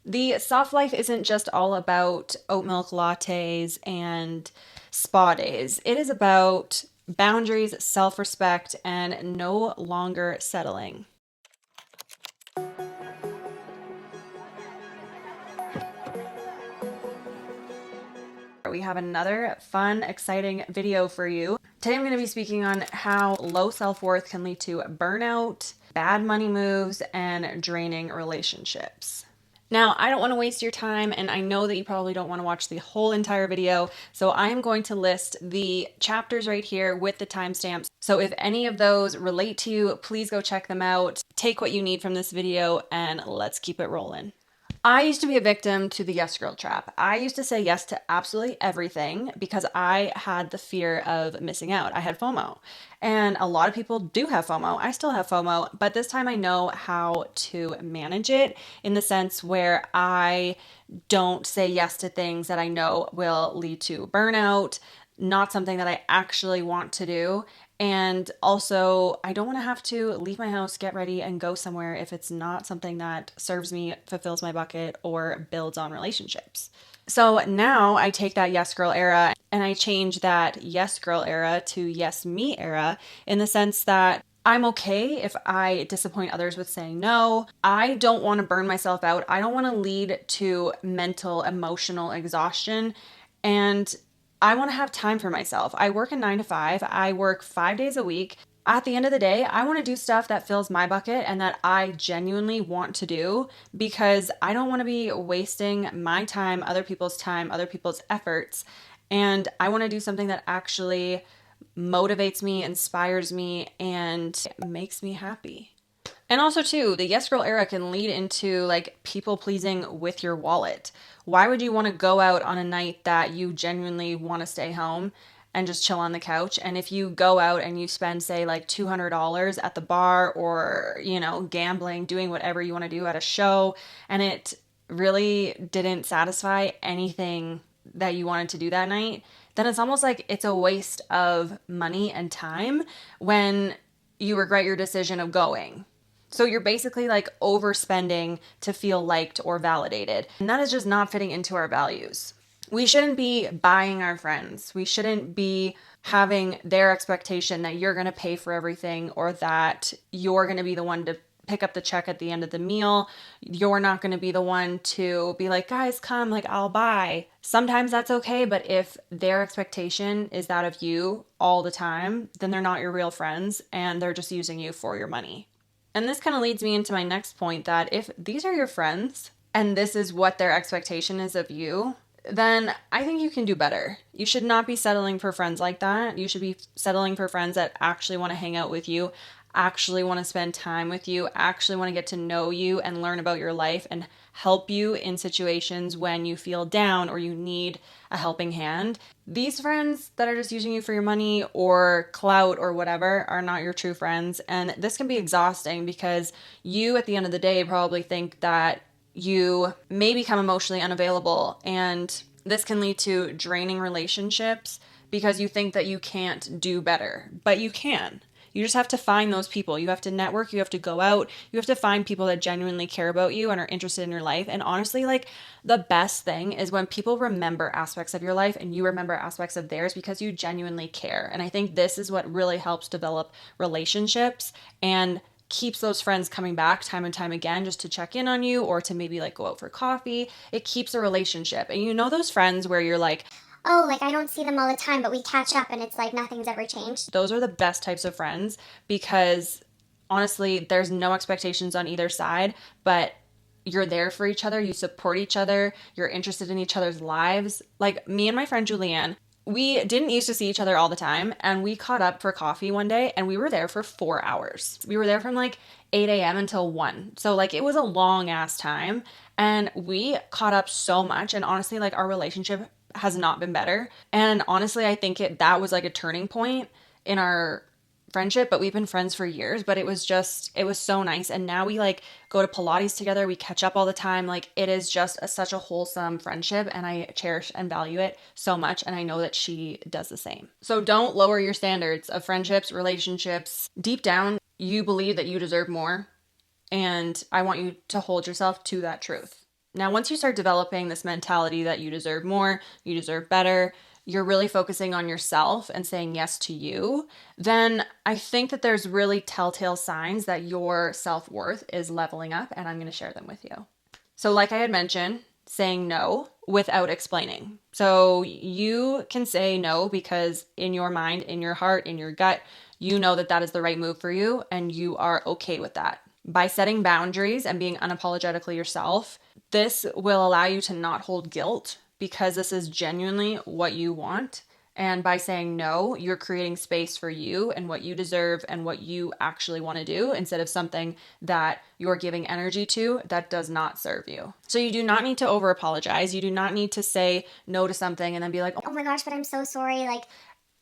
The soft life isn't just all about oat milk lattes and spa days. It is about boundaries, self respect, and no longer settling. We have another fun, exciting video for you. Today I'm going to be speaking on how low self-worth can lead to burnout, bad money moves, and draining relationships. Now, I don't want to waste your time, and I know that you probably don't want to watch the whole entire video, so I am going to list the chapters right here with the timestamps. So if any of those relate to you, please go check them out. Take what you need from this video, and let's keep it rolling. I used to be a victim to the yes girl trap. I used to say yes to absolutely everything because I had the fear of missing out. I had FOMO. And a lot of people do have FOMO. I still have FOMO, but this time I know how to manage it in the sense where I don't say yes to things that I know will lead to burnout, not something that I actually want to do. And also, I don't want to have to leave my house, get ready, and go somewhere if it's not something that serves me, fulfills my bucket, or builds on relationships. So now I take that yes girl era and I change that yes girl era to yes me era in the sense that I'm okay if I disappoint others with saying no. I don't want to burn myself out. I don't want to lead to mental, emotional exhaustion. And I want to have time for myself. I work a 9 to 5. I work 5 days a week. At the end of the day, I want to do stuff that fills my bucket and that I genuinely want to do because I don't want to be wasting my time, other people's efforts. And I want to do something that actually motivates me, inspires me, and makes me happy. And also too, the yes girl era can lead into like people pleasing with your wallet. Why would you want to go out on a night that you genuinely want to stay home and just chill on the couch? And if you go out and you spend say like $200 at the bar or, gambling, doing whatever you want to do at a show, and it really didn't satisfy anything that you wanted to do that night, then it's almost like it's a waste of money and time when you regret your decision of going. So you're basically like overspending to feel liked or validated. And that is just not fitting into our values. We shouldn't be buying our friends. We shouldn't be having their expectation that you're going to pay for everything or that you're going to be the one to pick up the check at the end of the meal. You're not going to be the one to be like, guys, come, like I'll buy. Sometimes that's okay, but if their expectation is that of you all the time, then they're not your real friends and they're just using you for your money. And this kind of leads me into my next point that if these are your friends and this is what their expectation is of you, then I think you can do better. You should not be settling for friends like that. You should be settling for friends that actually want to hang out with you, actually want to spend time with you, actually want to get to know you and learn about your life and help you in situations when you feel down or you need a helping hand. These friends that are just using you for your money or clout or whatever are not your true friends. And this can be exhausting because you, at the end of the day, probably think that you may become emotionally unavailable. And this can lead to draining relationships because you think that you can't do better, but you can. You just have to find those people. You have to network. You have to go out. You have to find people that genuinely care about you and are interested in your life. And honestly, like the best thing is when people remember aspects of your life and you remember aspects of theirs because you genuinely care. And I think this is what really helps develop relationships and keeps those friends coming back time and time again just to check in on you or to maybe like go out for coffee. It keeps a relationship. And those friends where you're like, oh, like I don't see them all the time, but we catch up and it's like nothing's ever changed. those are the best types of friends because honestly, there's no expectations on either side, but you're there for each other, you support each other, you're interested in each other's lives. Like me and my friend Julianne, we didn't used to see each other all the time, and we caught up for coffee one day and we were there for 4 hours. We were there from like 8 a.m. until 1. So like it was a long ass time and we caught up so much, and honestly like our relationship has not been better. And honestly, I think that was like a turning point in our friendship, but we've been friends for years, but it was so nice. And now we like go to Pilates together. We catch up all the time. Like it is just such a wholesome friendship and I cherish and value it so much. And I know that she does the same. So don't lower your standards of friendships, relationships. Deep down, you believe that you deserve more. And I want you to hold yourself to that truth. Now, once you start developing this mentality that you deserve more, you deserve better, you're really focusing on yourself and saying yes to you, then I think that there's really telltale signs that your self worth is leveling up, and I'm going to share them with you. So, like I had mentioned, saying no without explaining. So, you can say no because in your mind, in your heart, in your gut, you know that that is the right move for you and you are okay with that. By setting boundaries and being unapologetically yourself, this will allow you to not hold guilt because this is genuinely what you want. And by saying no, you're creating space for you and what you deserve and what you actually want to do instead of something that you're giving energy to that does not serve you. So you do not need to over apologize. You do not need to say no to something and then be like, Oh my gosh, but I'm so sorry. Like,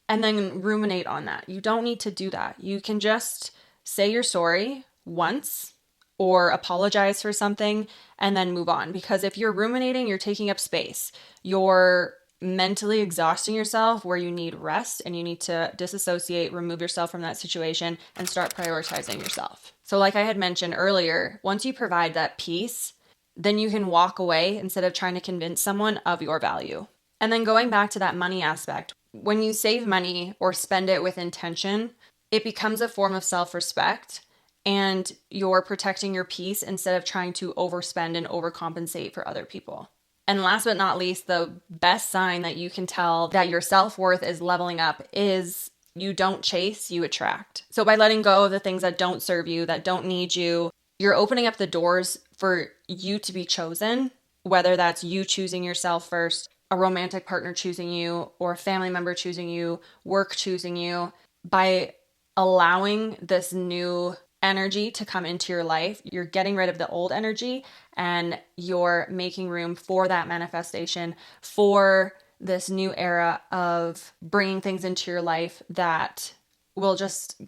and then ruminate on that. You don't need to do that. You can just say you're sorry once or apologize for something and then move on. Because if you're ruminating, you're taking up space. You're mentally exhausting yourself where you need rest and you need to disassociate, remove yourself from that situation and start prioritizing yourself. So, like I had mentioned earlier, once you provide that peace, then you can walk away instead of trying to convince someone of your value. And then going back to that money aspect, when you save money or spend it with intention, it becomes a form of self respect and you're protecting your peace instead of trying to overspend and overcompensate for other people. And last but not least, the best sign that you can tell that your self worth is leveling up is you don't chase, you attract. So by letting go of the things that don't serve you, that don't need you, you're opening up the doors for you to be chosen, whether that's you choosing yourself first, a romantic partner choosing you, or a family member choosing you, work choosing you. By allowing this new energy to come into your life, you're getting rid of the old energy and you're making room for that manifestation, for this new era of bringing things into your life that will just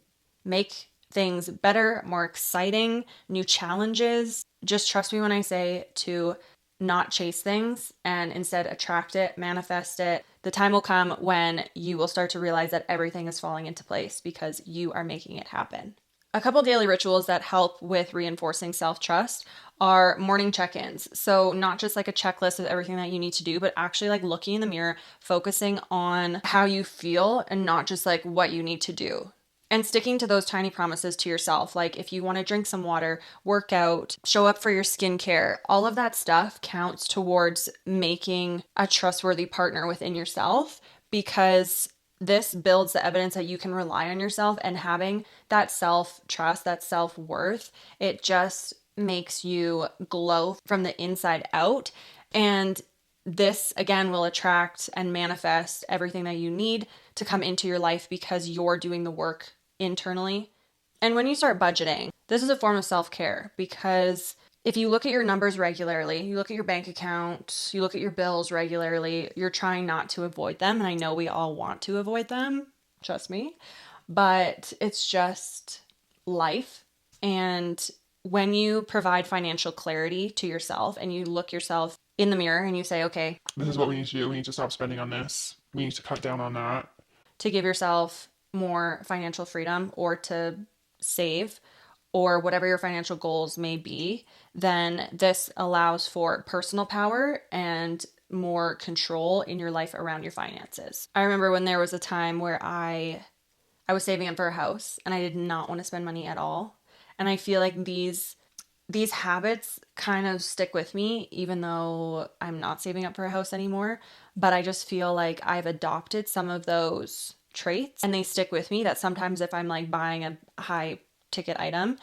make things better, more exciting, new challenges. Just trust me when I say to not chase things and instead attract it, manifest it. The time will come when you will start to realize that everything is falling into place because you are making it happen. A couple daily rituals that help with reinforcing self-trust are morning check-ins. So not just like a checklist of everything that you need to do, but actually like looking in the mirror, focusing on how you feel and not just like what you need to do. And sticking to those tiny promises to yourself, like if you want to drink some water, work out, show up for your skincare, all of that stuff counts towards making a trustworthy partner within yourself because this builds the evidence that you can rely on yourself and having that self-trust, that self-worth, it just makes you glow from the inside out. And this again will attract and manifest everything that you need to come into your life because you're doing the work internally. And when you start budgeting, this is a form of self-care because if you look at your numbers regularly, you look at your bank account, you look at your bills regularly, you're trying not to avoid them. And I know we all want to avoid them, trust me, but it's just life. And when you provide financial clarity to yourself and you look yourself in the mirror and you say, okay, this is what we need to do. We need to stop spending on this. We need to cut down on that. to give yourself more financial freedom or to save or whatever your financial goals may be, then this allows for personal power and more control in your life around your finances. I remember when there was a time where I was saving up for a house and I did not want to spend money at all. And I feel like these habits kind of stick with me even though I'm not saving up for a house anymore, but I just feel like I've adopted some of those traits and they stick with me that sometimes if I'm like buying a high ticket item,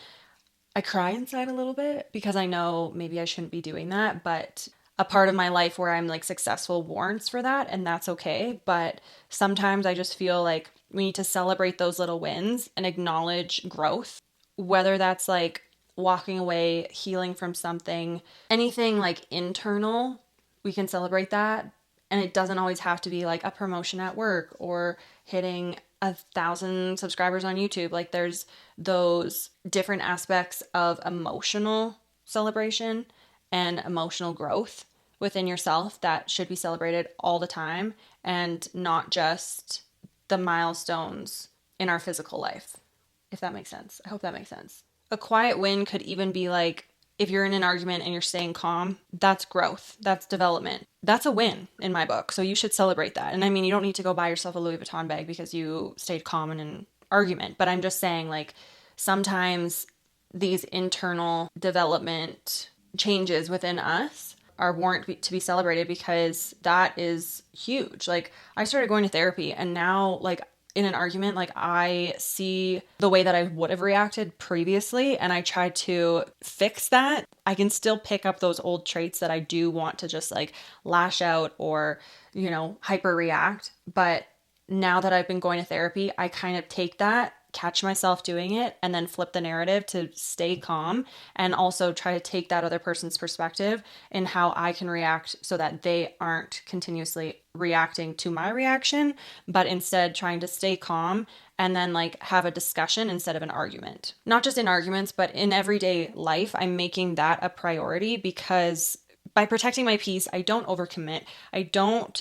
I cry inside a little bit because I know maybe I shouldn't be doing that, but a part of my life where I'm like successful warrants for that and that's okay. But sometimes I just feel like we need to celebrate those little wins and acknowledge growth, whether that's like walking away, healing from something, anything like internal, we can celebrate that. And it doesn't always have to be like a promotion at work or hitting 1,000 subscribers on YouTube. Like there's those different aspects of emotional celebration and emotional growth within yourself that should be celebrated all the time and not just the milestones in our physical life, if that makes sense. I hope that makes sense. A quiet win could even be like if you're in an argument and you're staying calm, that's growth. That's development. That's a win in my book. So you should celebrate that. And I mean, you don't need to go buy yourself a Louis Vuitton bag because you stayed calm in an argument. But I'm just saying, like, sometimes these internal development changes within us are warrant to be celebrated, because that is huge. Like, I started going to therapy, and now, like, in an argument, like, I see the way that I would have reacted previously, and I try to fix that. I can still pick up those old traits that I do want to just like lash out or, hyper react. But now that I've been going to therapy, I kind of take that, catch myself doing it, and then flip the narrative to stay calm, and also try to take that other person's perspective and how I can react so that they aren't continuously reacting to my reaction, but instead trying to stay calm and then like have a discussion instead of an argument. Not just in arguments, but in everyday life, I'm making that a priority, because by protecting my peace, I don't overcommit. I don't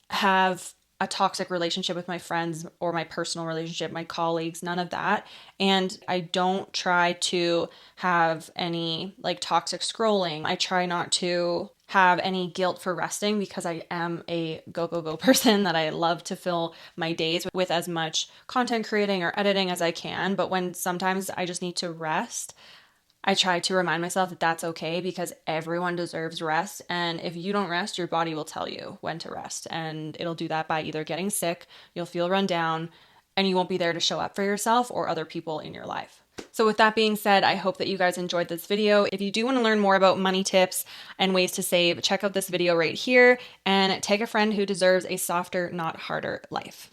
have a toxic relationship with my friends or my personal relationship, my colleagues, none of that. And I don't try to have any like toxic scrolling. I try not to have any guilt for resting, because I am a go, go, go person that I love to fill my days with as much content creating or editing as I can. But when sometimes I just need to rest, I try to remind myself that that's okay, because everyone deserves rest. And if you don't rest, your body will tell you when to rest. And it'll do that by either getting sick, you'll feel run down, and you won't be there to show up for yourself or other people in your life. So with that being said, I hope that you guys enjoyed this video. If you do want to learn more about money tips and ways to save, check out this video right here and take a friend who deserves a softer, not harder life.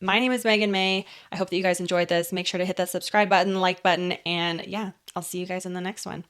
My name is Megan May. I hope that you guys enjoyed this. Make sure to hit that subscribe button, like button, and yeah, I'll see you guys in the next one.